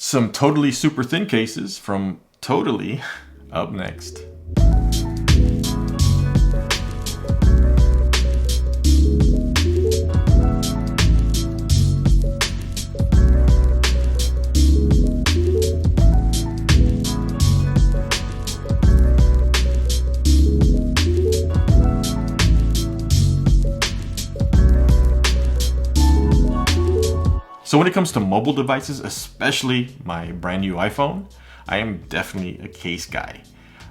Some totally super thin cases from TOTALLEE up next. So when it comes to mobile devices, especially my brand new iPhone, I am definitely a case guy.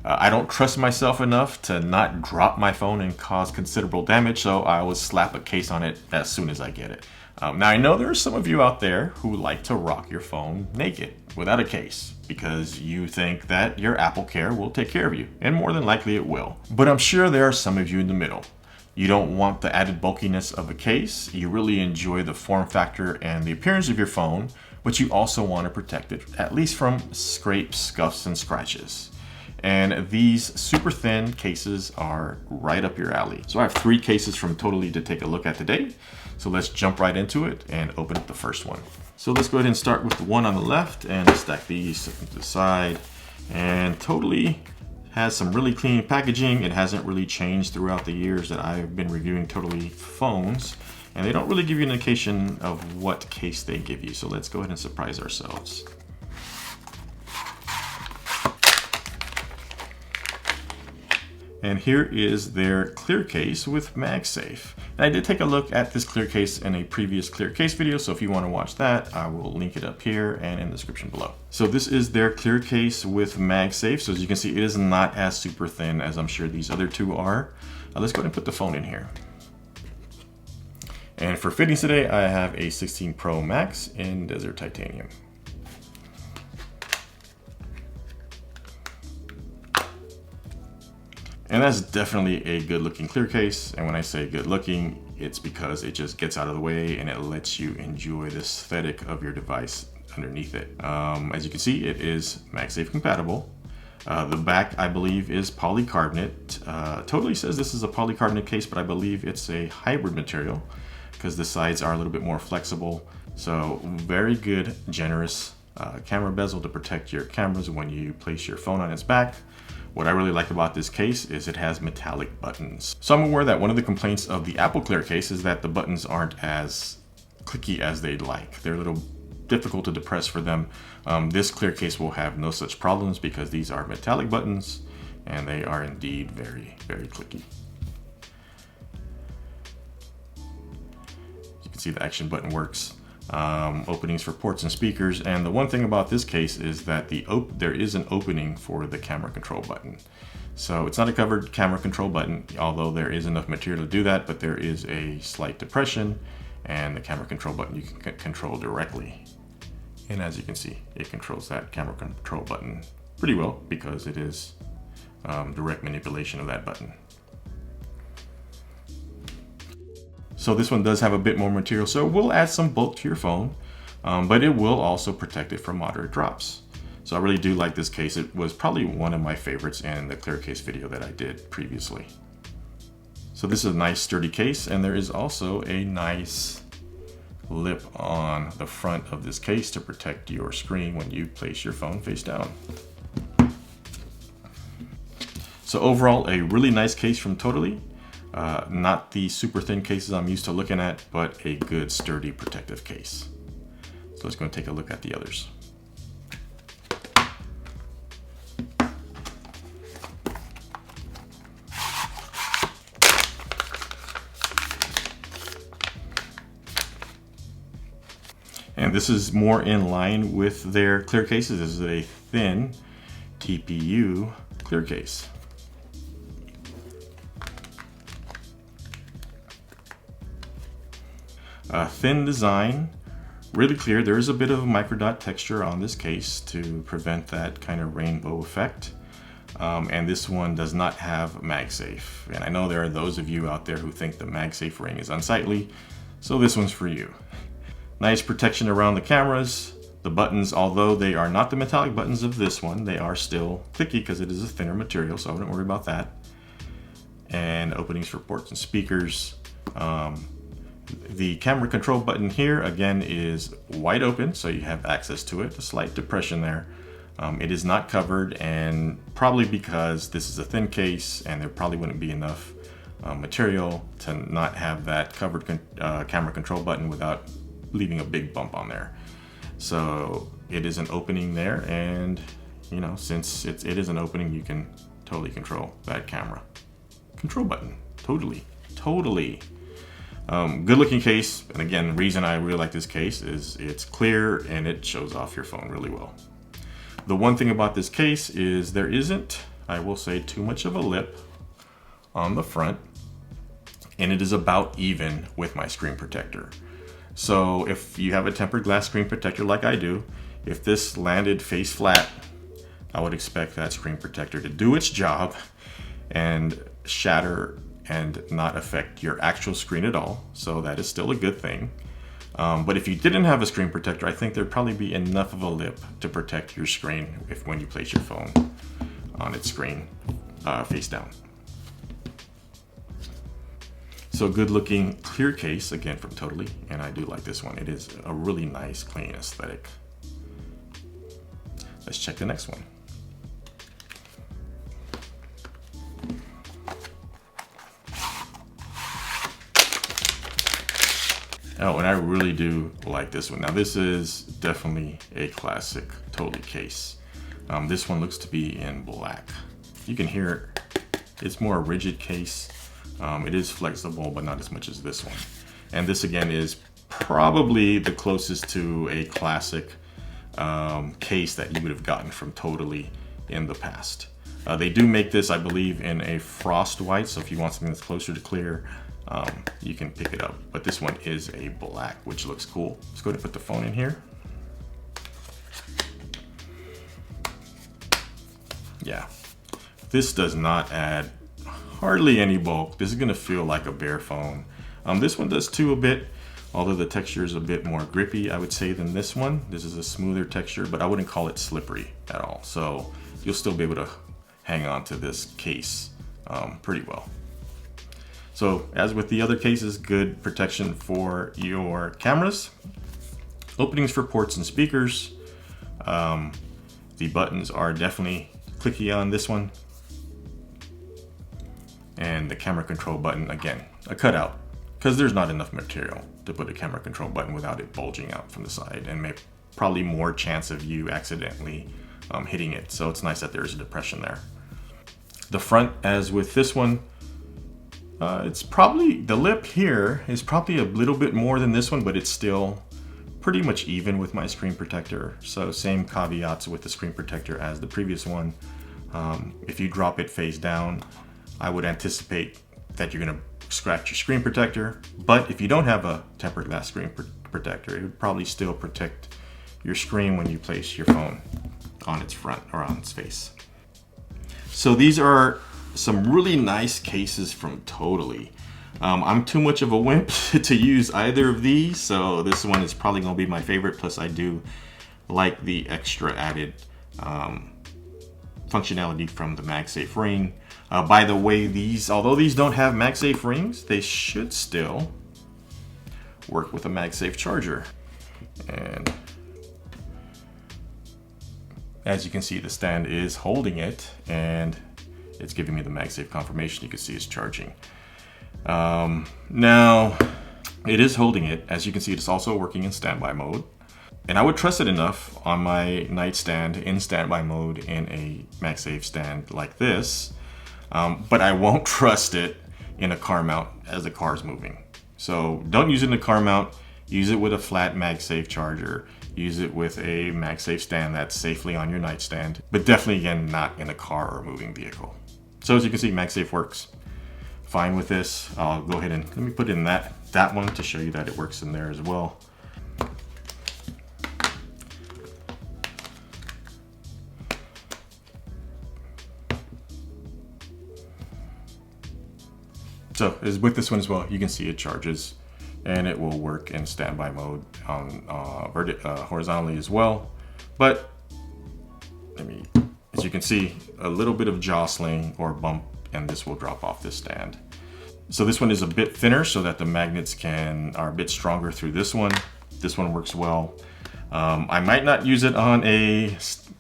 I don't trust myself enough to not drop my phone and cause considerable damage, so I always slap a case on it as soon as I get it. Now I know there are some of you out there who like to rock your phone naked, without a case, because you think that your Apple Care will take care of you, and more than likely it will. But I'm sure there are some of you in the middle. You don't want the added bulkiness of a case, you really enjoy the form factor and the appearance of your phone, but you also want to protect it, at least from scrapes, scuffs, and scratches. And these super thin cases are right up your alley. So I have 3 cases from TOTALLEE to take a look at today. So let's jump right into it and open up the first one. So let's go ahead and start with the one on the left and stack these to the side. And TOTALLEE has some really clean packaging. It hasn't really changed throughout the years that I've been reviewing TOTALLEE phones, and they don't really give you an indication of what case they give you. So let's go ahead and surprise ourselves. And here is their clear case with MagSafe. And I did take a look at this clear case in a previous clear case video, so if you want to watch that, I will link it up here and in the description below. So this is their clear case with MagSafe. So as you can see, it is not as super thin as I'm sure these other two are. Let's go ahead and put the phone in here. And for fittings today, I have a 16 Pro Max in Desert Titanium. And that's definitely a good looking clear case. And when I say good looking, it's because it just gets out of the way and it lets you enjoy the aesthetic of your device underneath it. As you can see, it is MagSafe compatible. The back, I believe, is polycarbonate. TOTALLEE says this is a polycarbonate case, but I believe it's a hybrid material because the sides are a little bit more flexible. So very good, generous camera bezel to protect your cameras when you place your phone on its back. What I really like about this case is it has metallic buttons. So I'm aware that one of the complaints of the Apple Clear case is that the buttons aren't as clicky as they'd like. They're a little difficult to depress for them. This clear case will have no such problems because these are metallic buttons and they are indeed very, very clicky. You can see the action button works. Openings for ports and speakers, and the one thing about this case is that there is an opening for the camera control button. So it's not a covered camera control button, although there is enough material to do that, but there is a slight depression, and the camera control button you can control directly. And as you can see, it controls that camera control button pretty well because it is direct manipulation of that button. So this one does have a bit more material, so it will add some bulk to your phone, but it will also protect it from moderate drops. So I really do like this case. It was probably one of my favorites in the clear case video that I did previously. So this is a nice sturdy case, and there is also a nice lip on the front of this case to protect your screen when you place your phone face down. So overall, a really nice case from TOTALLEE. Not the super thin cases I'm used to looking at, but a good sturdy protective case. So let's go and take a look at the others. And this is more in line with their clear cases. This is a thin TPU clear case. Thin design, really clear. There is a bit of a microdot texture on this case to prevent that kind of rainbow effect. And this one does not have MagSafe. And I know there are those of you out there who think the MagSafe ring is unsightly, so this one's for you. Nice protection around the cameras. The buttons, although they are not the metallic buttons of this one, they are still clicky because it is a thinner material, so I wouldn't worry about that. And openings for ports and speakers. The camera control button here again is wide open, so you have access to it. A slight depression there. It is not covered, and probably because this is a thin case and there probably wouldn't be enough material to not have that covered camera control button without leaving a big bump on there. So it is an opening there, and you know, since it is an opening, you can totally control that camera control button. Totally. Good looking case, and again, the reason I really like this case is it's clear and it shows off your phone really well. The one thing about this case is there isn't, I will say, too much of a lip on the front, and it is about even with my screen protector. So if you have a tempered glass screen protector like I do, if this landed face flat, I would expect that screen protector to do its job and shatter and not affect your actual screen at all. So that is still a good thing. But if you didn't have a screen protector, I think there'd probably be enough of a lip to protect your screen when you place your phone on its screen face down. So good looking clear case again from TOTALLEE, and I do like this one. It is a really nice clean aesthetic. Let's check the next one. Oh, and I really do like this one. Now this is definitely a classic TOTALLEE case. This one looks to be in black. You can hear it. It's more a rigid case. It is flexible, but not as much as this one. And this again is probably the closest to a classic case that you would have gotten from TOTALLEE in the past. They do make this, I believe, in a frost white, so if you want something that's closer to clear, you can pick it up. But this one is a black, which looks cool. Let's go ahead and put the phone in here. Yeah, this does not add hardly any bulk. This is gonna feel like a bare phone. This one does too a bit, although the texture is a bit more grippy, I would say, than this one. This is a smoother texture, but I wouldn't call it slippery at all. So you'll still be able to hang on to this case pretty well. So as with the other cases, good protection for your cameras, openings for ports and speakers. The buttons are definitely clicky on this one. And the camera control button, again, a cutout, because there's not enough material to put a camera control button without it bulging out from the side, and probably more chance of you accidentally hitting it. So it's nice that there's a depression there. The front, as with this one, it's probably, the lip here is probably a little bit more than this one, but it's still pretty much even with my screen protector. So same caveats with the screen protector as the previous one. If you drop it face down, I would anticipate that you're gonna scratch your screen protector, but if you don't have a tempered glass screen protector, it would probably still protect your screen when you place your phone on its front or on its face. So these are some really nice cases from TOTALLEE. I'm too much of a wimp to use either of these, so this one is probably gonna be my favorite. Plus I do like the extra added functionality from the MagSafe ring. By the way, although these don't have MagSafe rings, they should still work with a MagSafe charger. And as you can see, the stand is holding it, and it's giving me the MagSafe confirmation. You can see it's charging. Now, it is holding it. As you can see, it's also working in standby mode. And I would trust it enough on my nightstand in standby mode in a MagSafe stand like this. But I won't trust it in a car mount as the car is moving. So don't use it in a car mount. Use it with a flat MagSafe charger. Use it with a MagSafe stand that's safely on your nightstand. But definitely, again, not in a car or moving vehicle. So as you can see, MagSafe works fine with this. I'll go ahead and let me put in that one to show you that it works in there as well. So as with this one as well, you can see it charges, and it will work in standby mode on horizontally as well. But as you can see, a little bit of jostling or bump, and this will drop off this stand. So this one is a bit thinner so that the magnets are a bit stronger through this one. This one works well. I might not use it on a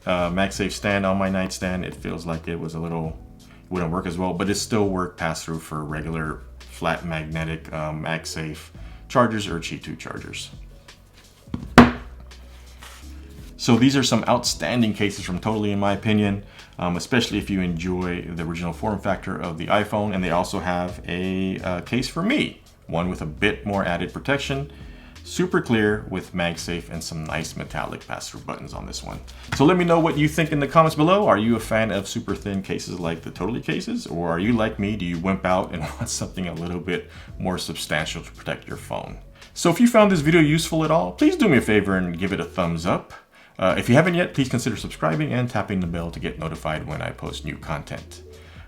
MagSafe stand on my nightstand. It feels like it wouldn't work as well, but it still work pass through for regular flat magnetic MagSafe chargers or Qi2 chargers. So these are some outstanding cases from TOTALLEE in my opinion, especially if you enjoy the original form factor of the iPhone. And they also have a case for me, one with a bit more added protection, super clear with MagSafe and some nice metallic pass-through buttons on this one. So let me know what you think in the comments below. Are you a fan of super thin cases like the TOTALLEE cases? Or are you like me? Do you wimp out and want something a little bit more substantial to protect your phone? So if you found this video useful at all, please do me a favor and give it a thumbs up. If you haven't yet, please consider subscribing and tapping the bell to get notified when I post new content.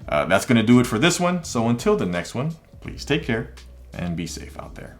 That's going to do it for this one. So until the next one, please take care and be safe out there.